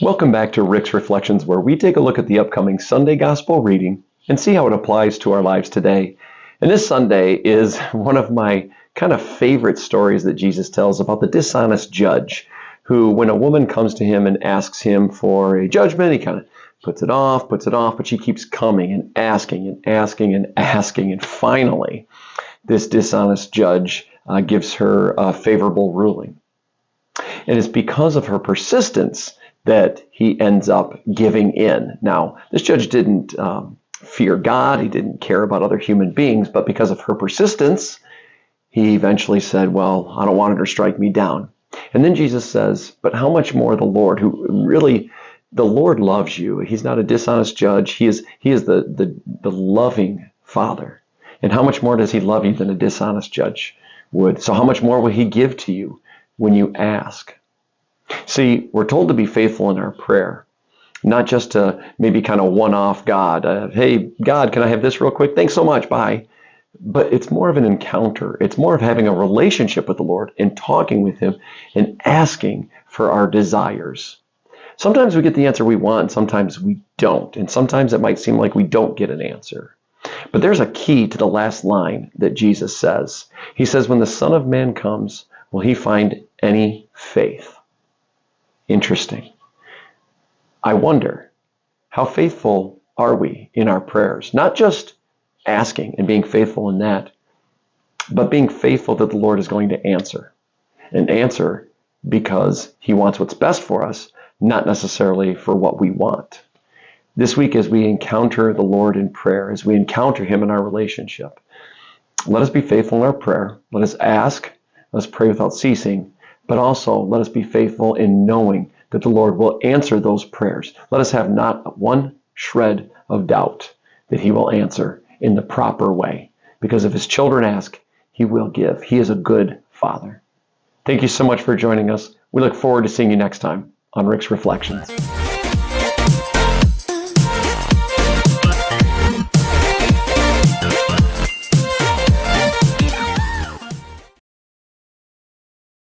Welcome back to Rick's Reflections, where we take a look at the upcoming Sunday Gospel reading and see how it applies to our lives today. And this Sunday is one of my kind of favorite stories that Jesus tells about the dishonest judge, who, when a woman comes to him and asks him for a judgment, he kind of puts it off, but she keeps coming and asking and asking and asking. And finally, this dishonest judge gives her a favorable ruling. And it's because of her persistence that he ends up giving in. Now, this judge didn't fear God. He didn't care about other human beings. But because of her persistence, he eventually said, well, I don't want her to strike me down. And then Jesus says, but how much more the Lord, the Lord loves you. He's not a dishonest judge. He is the loving Father. And how much more does he love you than a dishonest judge would? So how much more will he give to you when you ask? See, we're told to be faithful in our prayer, not just to maybe kind of one-off God. Hey, God, can I have this real quick? Thanks so much. Bye. But it's more of an encounter. It's more of having a relationship with the Lord and talking with him and asking for our desires. Sometimes we get the answer we want, sometimes we don't. And sometimes it might seem like we don't get an answer. But there's a key to the last line that Jesus says. He says, when the Son of Man comes, will he find any faith? Interesting. I wonder, how faithful are we in our prayers? Not just asking and being faithful in that, but being faithful that the Lord is going to answer. And answer because he wants what's best for us, not necessarily for what we want. This week, as we encounter the Lord in prayer, as we encounter him in our relationship, let us be faithful in our prayer. Let us ask. Let us pray without ceasing. But also, let us be faithful in knowing that the Lord will answer those prayers. Let us have not one shred of doubt that he will answer in the proper way. Because if his children ask, he will give. He is a good Father. Thank you so much for joining us. We look forward to seeing you next time on Rick's Reflections.